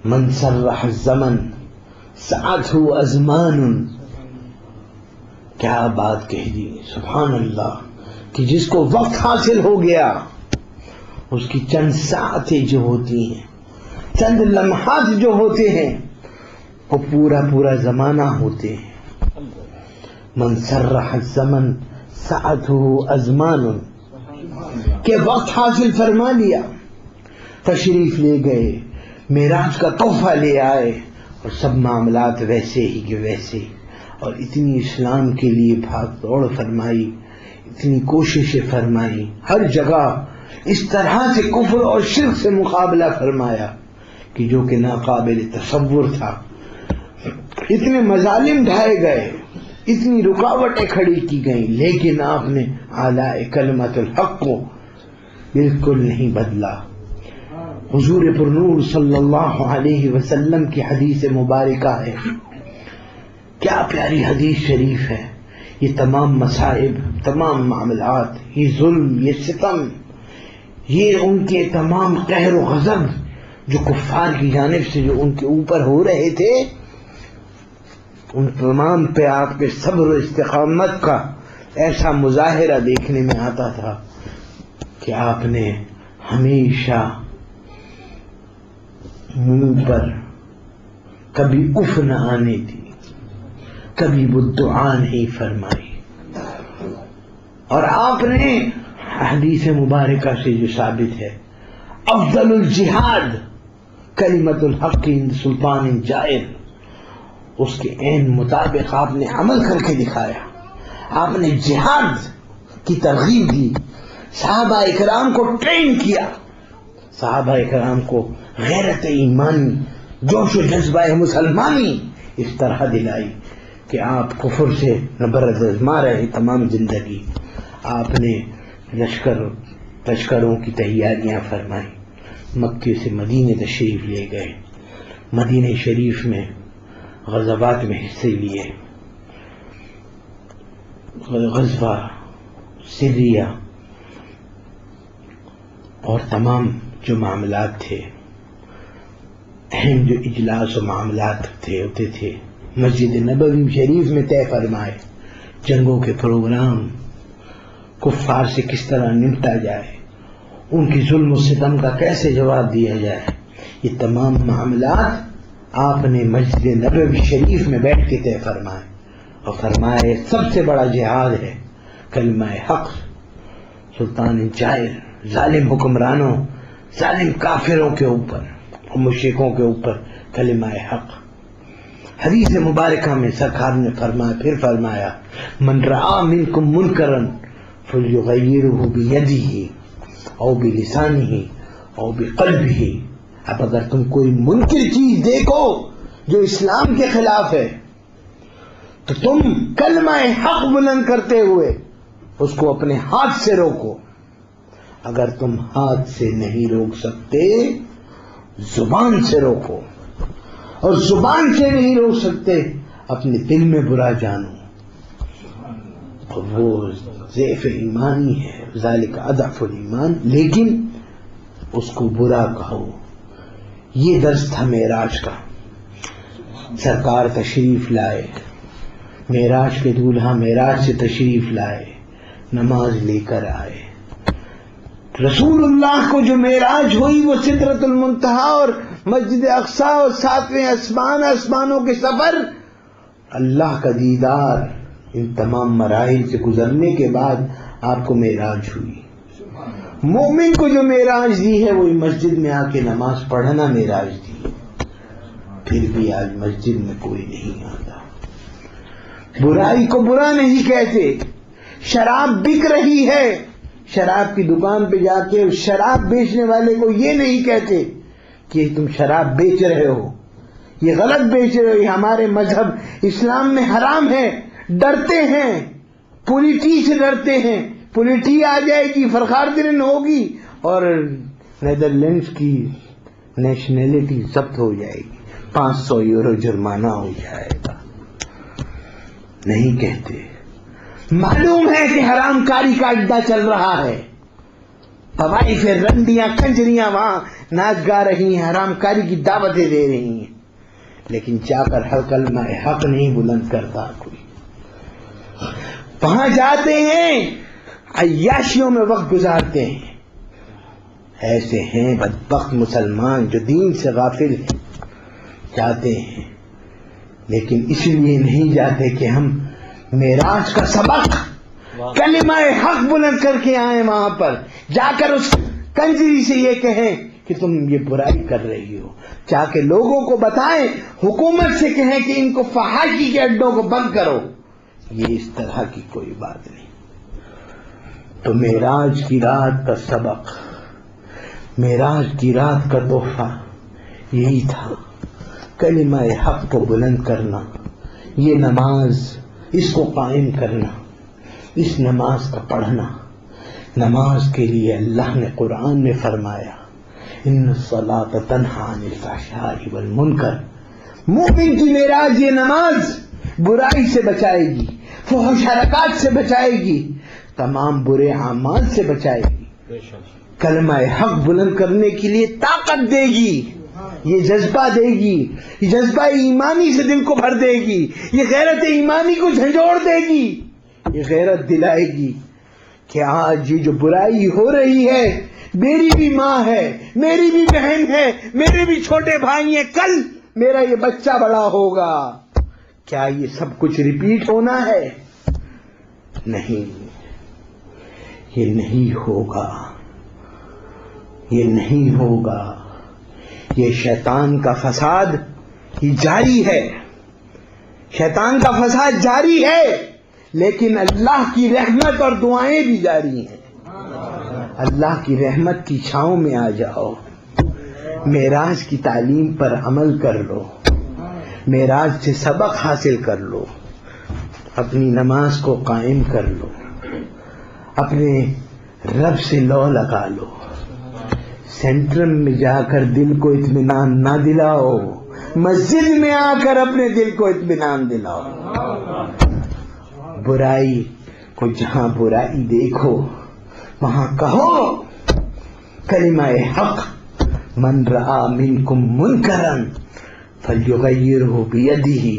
من سرح الزمن سعته ازمان. کیا بات کہہ دی، سبحان اللہ، کہ جس کو وقت حاصل ہو گیا اس کی چند ساعتیں جو ہوتی ہیں، چند لمحات جو ہوتے ہیں، وہ پورا پورا زمانہ ہوتے ہیں. من سرح الزمن سعته ازمان، کہ وقت حاصل فرما لیا، تشریف لے گئے، معراج کا تحفہ لے آئے، اور سب معاملات ویسے ہی کہ ویسے. اور اتنی اسلام کے لیے بھاگ دوڑ فرمائی، اتنی کوششیں فرمائی، ہر جگہ اس طرح سے کفر اور شرک سے مقابلہ فرمایا کہ جو کہ ناقابل تصور تھا. اتنے مظالم ڈھائے گئے، اتنی رکاوٹیں کھڑی کی گئیں، لیکن آپ نے اعلی کلمت الحق کو بالکل نہیں بدلا. حضور پرنور صلی اللہ علیہ وسلم کی حدیث مبارکہ ہے، کیا پیاری حدیث شریف ہے. یہ تمام مصائب، تمام معاملات، یہ ظلم، یہ ستم، یہ ان کے تمام قہر و غضب جو کفار کی جانب سے جو ان کے اوپر ہو رہے تھے، ان تمام پہ آپ کے صبر و استقامت کا ایسا مظاہرہ دیکھنے میں آتا تھا کہ آپ نے ہمیشہ منہ پر کبھی اف نہ آنے دی، کبھی وہ دعا نہیں فرمائی. اور آپ نے حدیث مبارکہ سے جو ثابت ہے، افضل الجہاد کلمت الحق عند سلطان جائر، اس کے عین مطابق آپ نے عمل کر کے دکھایا. آپ نے جہاد کی ترغیب دی، صحابہ اکرام کو ٹرین کیا، صحابہ اکرام کو غیرت ایمانی، جوش و جذبہ مسلمانی اس طرح دلائی کہ آپ کفر سے نبرد آزما رہے تمام زندگی. آپ نے لشکروں کی تیاریاں فرمائی، مکے سے مدینے تشریف لے گئے، مدینہ شریف میں غزوات میں حصے لیے، غزوہ سریہ اور تمام جو معاملات تھے، اہم جو اجلاس و معاملات ہوتے تھے مسجد نبوی شریف میں طے فرمائے. جنگوں کے پروگرام، کفار سے کس طرح نمٹا جائے، ان کی ظلم و ستم کا کیسے جواب دیا جائے، یہ تمام معاملات آپ نے مسجد نبوی شریف میں بیٹھ کے طے فرمائے. اور فرمائے سب سے بڑا جہاد ہے کلمہ حق. سلطان جائر، ظالم حکمرانوں، ظالم کافروں کے اوپر اور مشرکوں کے اوپر کلمہ حق. حدیث مبارکہ میں سرکار نے فرمایا من رعا منکم منکرا فلیغیرہ بیدہ او بلسانہ او بقلبہ. اب اگر تم کوئی منکر چیز دیکھو جو اسلام کے خلاف ہے تو تم کلمہ حق بلند کرتے ہوئے اس کو اپنے ہاتھ سے روکو. اگر تم ہاتھ سے نہیں روک سکتے زبان سے روکو، اور زبان سے نہیں روک سکتے اپنے دل میں برا جانو. وہ ضعف ایمانی ہے، ذالک اضعف الایمان، لیکن اس کو برا کہو. یہ درس تھا معراج کا. سرکار تشریف لائے، معراج کے دولہا معراج سے تشریف لائے، نماز لے کر آئے. رسول اللہ کو جو معراج ہوئی وہ سدرۃ المنتہا اور مسجد اقصی اور 7ویں آسمان، آسمانوں کے سفر، اللہ کا دیدار، ان تمام مراحل سے گزرنے کے بعد آپ کو معراج ہوئی. مومن کو جو معراج دی ہے وہی مسجد میں آ کے نماز پڑھنا معراج دی. پھر بھی آج مسجد میں کوئی نہیں آتا. برائی کو برا نہیں کہتے. شراب بک رہی ہے، شراب کی دکان پہ جا کے شراب بیچنے والے کو یہ نہیں کہتے کہ تم شراب بیچ رہے ہو، یہ غلط بیچ رہے ہو، یہ ہمارے مذہب اسلام میں حرام ہے. ڈرتے ہیں، پولیٹی سے ڈرتے ہیں. پولیٹی آ جائے گی، فرخاردرن ہوگی اور نیدرلینڈز کی نیشنلٹی ضبط ہو جائے گی، 500 یورو جرمانہ ہو جائے گا. نہیں کہتے. معلوم ہے کہ حرام کاری کا اڈا چل رہا ہے، طوائف رنڈیاں کنجریاں وہاں ناچ گا رہی ہیں, حرام کاری کی دعوتیں دے رہی ہیں, لیکن جا کر ہر کلمہ حق نہیں بلند کرتا کوئی. وہاں جاتے ہیں, عیاشیوں میں وقت گزارتے ہیں. ایسے ہیں بدبخت مسلمان جو دین سے غافل ہیں, جاتے ہیں لیکن اس لیے نہیں جاتے کہ ہم معراج کا سبق کلمہ حق بلند کر کے آئیں, وہاں پر جا کر اس کنجری سے یہ کہیں کہ تم یہ برائی کر رہی ہو, جا کے لوگوں کو بتائیں, حکومت سے کہیں کہ ان کو فحاشی کے اڈوں کو بند کرو. یہ اس طرح کی کوئی بات نہیں. تو معراج کی رات کا سبق, معراج کی رات کا تحفہ یہی تھا, کلمہ حق کو بلند کرنا. یہ نماز, اس کو قائم کرنا, اس نماز کا پڑھنا. نماز کے لیے اللہ نے قرآن میں فرمایا ان الصلاۃ تنہی عن الفحشاء والمنکر. مومن کی معراج یہ نماز برائی سے بچائے گی, فحش حرکات سے بچائے گی, تمام برے اعمال سے بچائے گی. کلمہ حق بلند کرنے کے لیے طاقت دے گی, یہ جذبہ دے گی, یہ جذبہ ایمانی سے دل کو بھر دے گی, یہ غیرت ایمانی کو جھنجھوڑ دے گی, یہ غیرت دلائے گی کہ آج یہ جو برائی ہو رہی ہے, میری بھی ماں ہے, میری بھی بہن ہے, میرے بھی چھوٹے بھائی ہیں, کل میرا یہ بچہ بڑا ہوگا, کیا یہ سب کچھ ریپیٹ ہونا ہے؟ نہیں, یہ نہیں ہوگا, یہ نہیں ہوگا. یہ شیطان کا فساد یہ جاری ہے, شیطان کا فساد جاری ہے, لیکن اللہ کی رحمت اور دعائیں بھی جاری ہیں. اللہ کی رحمت کی چھاؤں میں آ جاؤ, معراج کی تعلیم پر عمل کر لو, معراج سے سبق حاصل کر لو, اپنی نماز کو قائم کر لو, اپنے رب سے لو لگا لو. سینٹرم میں جا کر دل کو اطمینان نہ دلاؤ, مسجد میں آ کر اپنے دل کو اطمینان دلاؤ. برائی کو جہاں برائی دیکھو وہاں کہو کلمہ حق, من رآ منکم منکرا فلیغیرہ بیدہ.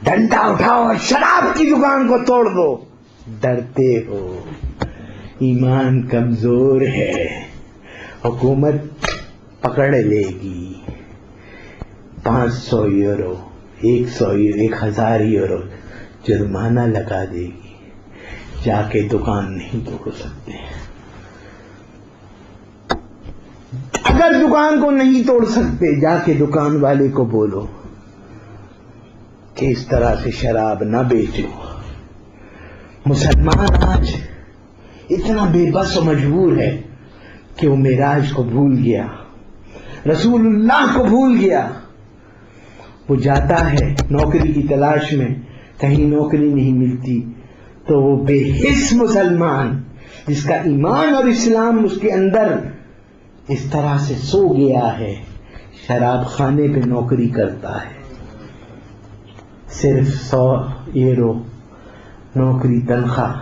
ڈنڈا اٹھاؤ, شراب کی دکان کو توڑ دو. ڈرتے ہو, ایمان کمزور ہے, حکومت پکڑ لے گی, 500 یورو, 100 یورو, 1000 یورو جرمانہ لگا دے گی, جا کے دکان نہیں توڑ سکتے. اگر دکان کو نہیں توڑ سکتے, جا کے دکان والے کو بولو کہ اس طرح سے شراب نہ بیچو. مسلمان آج اتنا بے بس و مجبور ہے کہ وہ معراج کو بھول گیا, رسول اللہ کو بھول گیا. وہ جاتا ہے نوکری کی تلاش میں, کہیں نوکری نہیں ملتی تو وہ بے حس مسلمان جس کا ایمان اور اسلام اس کے اندر اس طرح سے سو گیا ہے, شراب خانے پہ نوکری کرتا ہے. صرف 100 یورو نوکری تنخواہ,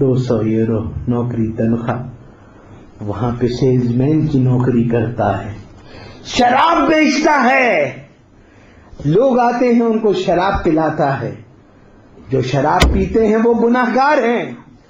200 یورو نوکری تنخواہ. وہاں پہ سیلز مین کی نوکری کرتا ہے, شراب بیچتا ہے. لوگ آتے ہیں ان کو شراب پلاتا ہے. جو شراب پیتے ہیں وہ گناہگار ہیں,